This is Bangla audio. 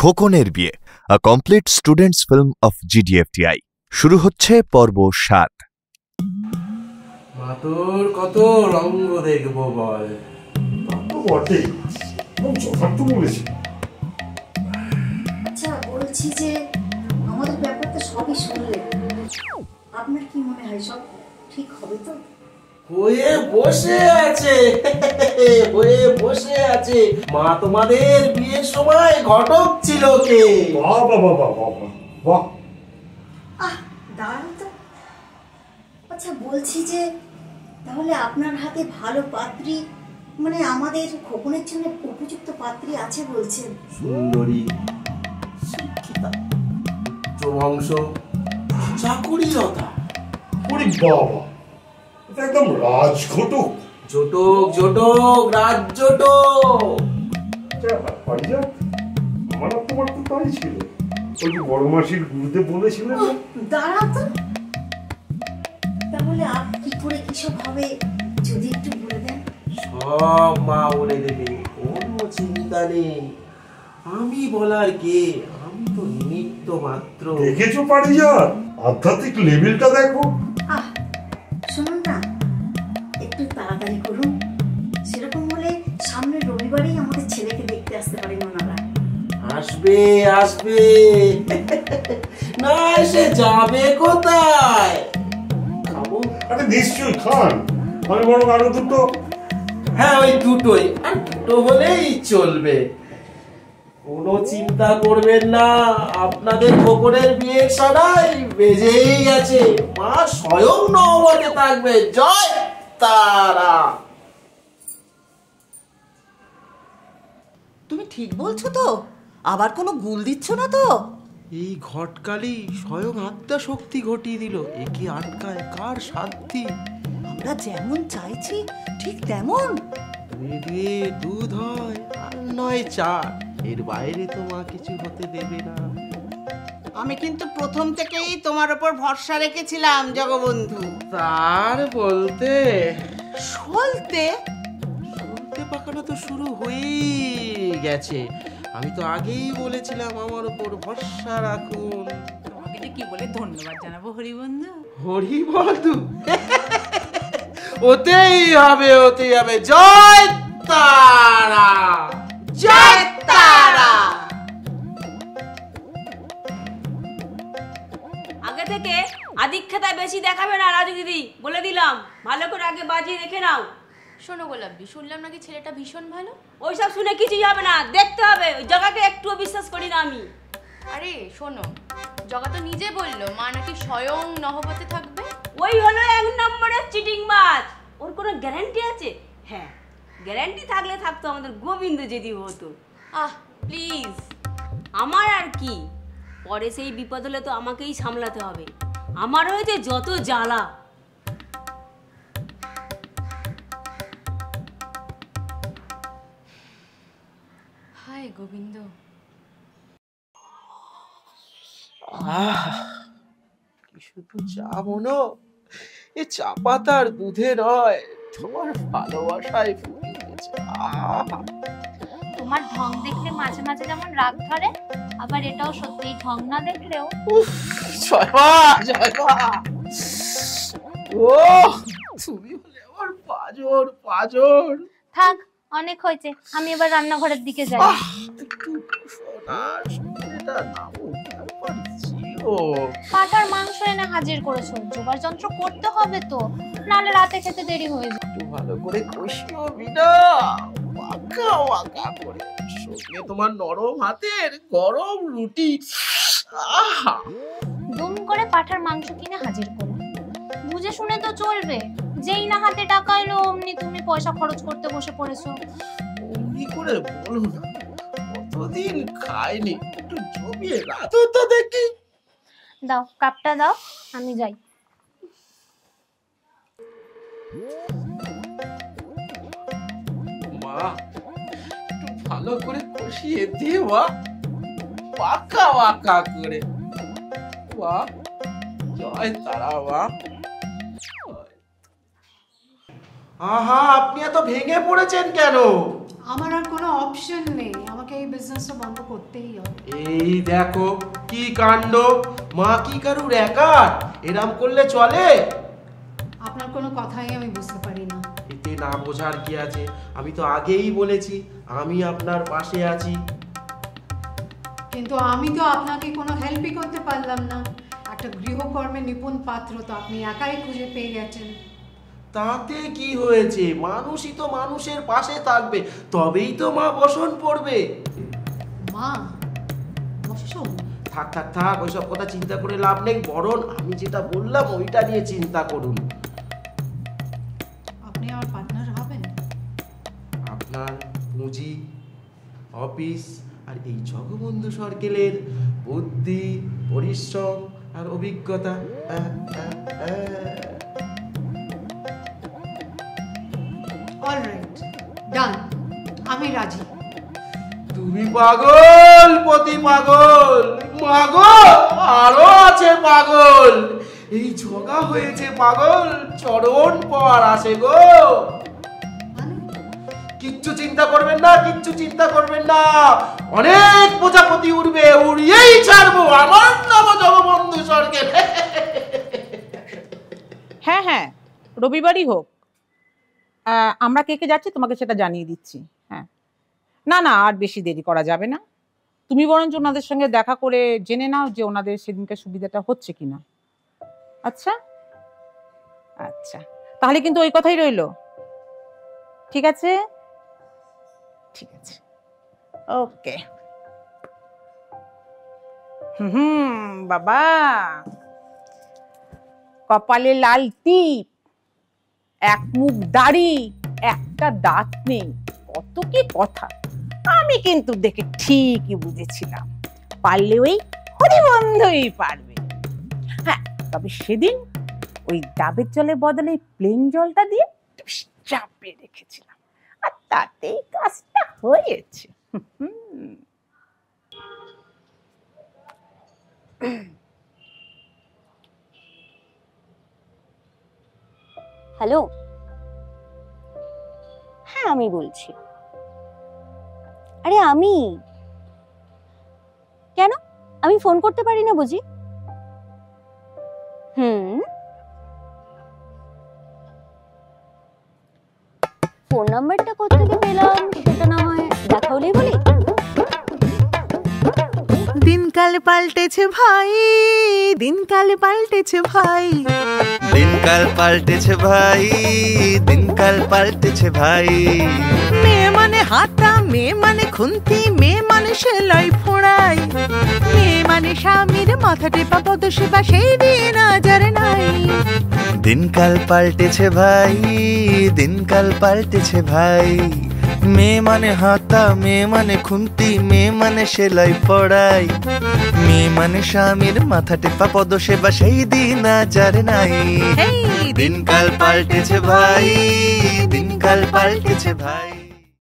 খোকনের বিয়ে, a complete students film of GDFTI। শুরু হচ্ছে পর্ব 7। মাতর কত রঙ্গ দেখবো বল। বটে, যথার্থ বলেছি। আচ্ছা, বলছি যে আমাদের ব্যাপারটা সবই শুনলেন, আপনার কি মনে হয় সব ঠিক হবে তো? হয়ে বসে আছে হয়ে বসে আছে। মা তোমাদের বিয়ের সময় ঘটক ছিল কে? বাহ বাহ বাহ বাহ বাহ বাহ। দাঁড়ান তো। আচ্ছা, বলছি যে তাহলে আপনার হাতে ভালো পাত্রী, মানে আমাদের খোকনের জন্য উপযুক্ত পাত্রী আছে বলছেন? সুন্দরী, শিক্ষিতা, উচ্চবংশ, চাকুরিরতা। ওরে বাবা, এটা একদম রাজঘটক। জটক জটক রাজজটক। পারিজাত, আমার তোমার তো তাই ছিল। ওই যে বড় মাসির গুরুদেব বলেছিলেন না? দাঁড়া তো। তাহলে আর কি করে কিসব হবে যদি একটু বলে দেন? সব মা বলে দেবে, কোনো চিন্তা নেই। আমি বলার কে? আমি তো নিমিত্ত মাত্র। দেখেছো পারিজাত, আধ্যাত্মিক লেভেলটা দেখো। শুনুন না, একটু তাড়াতাড়ি করুন। সেরকম হলে সামনের রবিবারেই আমাদের ছেলেকে দেখতে আসতে পারেন ওনারা। আসবে আসবে না, এসে যাবে কোথায়? খাবো। আরে নিশ্চয়ই খান, আমি বরং আরো দুটো। হ্যাঁ, ওই দুটোই, আর দুটো হলেই চলবে। কোনো চিন্তা করবেন না, আপনাদের খোকনের বিয়ে সারাই বেজেই গেছে। মা স্বয়ং নবতে থাকবে। জয় তারা। তুমি ঠিক বলছো তো? আবার কোনো গুল দিচ্ছ না তো? এই ঘটকালি স্বয়ং আত্মা শক্তি ঘটিয়ে দিল। একে আটকায় কার সাধ্যি? আমরা যেমন চাইছি ঠিক তেমন। দুধে দুধ হয় আর নয় চা, এর বাইরে তো মা কিছু হতে দেবে না। আমি কিন্তু প্রথম থেকেই তোমার উপর ভরসা রেখেছিলাম জগবন্ধু। তার বলতে বলতে সলতে পাকানো তো শুরু হয়েই গেছে। আমি তো আগেই বলেছিলাম আমার উপর ভরসা রাখুন। তোমাকে যে কি বলে ধন্যবাদ জানাবো হরিবন্ধু। হরিবন্ধু ওতেই হবে, ওতেই হবে। জয় তারা, জয় তারা। আগে থেকে আদিক্ষেতা বেশি দেখাবে না রাজু দিদি, বলে দিলাম। ভালো করে আগে বাজিয়ে রেখে নাও। শোনো গোলাপি, শুনলাম নাকি ছেলেটা ভীষণ ভালো। ওইসব শুনে কিছুই হবে না, দেখতে হবে। ওই জগাকে একটুও বিশ্বাস করি না আমি। আরে শোনো, জগা তো নিজে বললো মা নাকি স্বয়ং নহবতে থাকবে। ওই হলো 1 নম্বরের চিটিং মাছ। ওর কোনো গ্যারান্টি আছে? হ্যাঁ, গ্যারান্টি থাকলে থাকতো আমাদের গোবিন্দ যদি হতো। প্লিজ। আমার আর কি, পরে সেই বিপদ হলে তো আমাকেই সামলাতে হবে। আমার হয়েছে যত জ্বালা। হায় গোবিন্দ। কি শুধু চা মনো, এ চা পাতার দুধে নয়, তোমার ভালোবাসায় ফুটে গেছে। তোমার ঢং দেখলে মাঝে মাঝে যেমন রাগ ধরে, আবার এটাও সত্যি ঢং না দেখলেও। জয় মা, জয় মা। ও তুমি হলে আমার পাজর পাজর। থাক, অনেক হয়েছে, আমি এবার রান্নাঘরের দিকে যাই। পাটার মাংস এনে হাজির করেছো, জোগাড় যন্ত্র করতে হবে তো, নাহলে রাতে খেতে দেরি হয়ে যাবে। একটু ভালো করে কষিও বিনা, ওয়াকা ওয়াকা করে, সঙ্গে তোমার নরম হাতের গরম রুটি। দুম করে পাঠার মাংস কিনে হাজির করো। বুঝে শুনে তো চলবে, যেই না হাতে টাকা এলো অমনি তুমি পয়সা খরচ করতে বসে পড়েছো। অমনি করে বলো না, কতদিন খাইনি, একটু জমিয়ে রাখো তো দেখি। দাও, কাপটা দাও, আমি যাই। মা একটু ভালো করে কষিয়ে দিয়ে মা, ওয়াকা ওয়াকা করে। মা জয় তারা মা। আহা, আপনি এত ভেঙে পড়েছেন কেন? আমার আর কোনো অপশন নেই, আমাকে এই বিজনেসটা বন্ধ করতেই হবে। এই দেখো কি কাণ্ড, মা কি কারুর একার? এরম করলে চলে? আপনার কোনো কথাই আমি বুঝতে পারি না। এতে না বোঝার কি আছে? আমি তো আগেই বলেছি আমি আপনার পাশে আছি। কিন্তু আমি তো আপনাকে কোনো হেল্পই করতে পারলাম না। একটা গৃহকর্মে নিপুণ পাত্র তো আপনি একাই খুঁজে পেয়ে গেছেন। তাতে কি হয়েছে? মানুষই তো মানুষের পাশে থাকবে, তবেই তো মা বসন পড়বে। মা বসন? থাক থাক থাক, ওইসব কথা চিন্তা করে লাভ নেই, বরং আমি যেটা বললাম ওইটা নিয়ে চিন্তা করুন। আপনি আমার পার্টনার হবেন? আপনার পুঁজি, অফিস আর এই জগবন্ধু সার্কেলের বুদ্ধি, পরিশ্রম আর অভিজ্ঞতা। অলরাইট, ডান, আমি রাজি। তুমি পাগল, পতি পাগল, মাগো আরো আছে পাগল। এই জগা হয়েছে পাগল, চরণ পর আসে গো। কিচ্ছু চিন্তা করবেন না, কিচ্ছু চিন্তা করবেন না, অনেক প্রজাপতি উড়বে, উড়িয়েই ছাড়বো আমার নাম জগবন্ধু সরকার। হ্যাঁ হ্যাঁ, রবিবারই হোক। আমরা কে কে যাচ্ছি তোমাকে সেটা জানিয়ে দিচ্ছি। হ্যাঁ, না না, আর বেশি দেরি করা যাবে না। তুমি বরঞ্চ ওনাদের সঙ্গে দেখা করে জেনে নাও যে ওনাদের সেদিনকে সুবিধাটা হচ্ছে কিনা। আচ্ছা আচ্ছা, তাহলে কিন্তু ওই কথাই রইলো। ঠিক আছে ঠিক আছে, ওকে। বাবা, কপালে লাল টিপ, এক মুখ দাড়ি, একটা দাঁত নেই, কত কি কথা। আমি কিন্তু দেখে ঠিকই বুঝেছিলাম পারলে ওই হরিবন্ধই পারবে। হ্যাঁ, তবে সেদিন ওই ডাবের জলের বদলে প্লেন জলটা দিয়ে চাপে রেখেছিলাম, আর তাতেই কাজটা হয়েছে। হ্যালো, হ্যাঁ আমি বলছি। আরে আমি কেন, আমি ফোন করতে পারি না বুঝি? ফোন নাম্বারটা কোথা থেকে পেলাম সেটা না হয় দেখা হলেই বলি। দিনকাল পাল্টেছে ভাই, দিনকাল পাল্টেছে ভাই, দিনকাল পাল্টেছে ভাই, দিনকাল পাল্টেছে ভাই। মেয়ে মানে হাতা, মেয়ে মানে খুন্তি, মেয়ে মানে সেলাই ফোড়াই, মেয়ে মানে স্বামীর মাথা টেপা পদ সেবা, সেই দিন আজ আর নাই। দিনকাল পাল্টেছে ভাই, দিনকাল পাল্টেছে ভাই। মেয়ে মানে হাতা, মেয়ে মানে খুন্তি, মেয়ে মানে সেলাই পড়াই, মেয়ে মানে স্বামীর মাথা টেপা পদ সেবা, সেই দিন আজ আর নাই। দিনকাল পাল্টেছে ভাই, দিনকাল পাল্টেছে ভাই।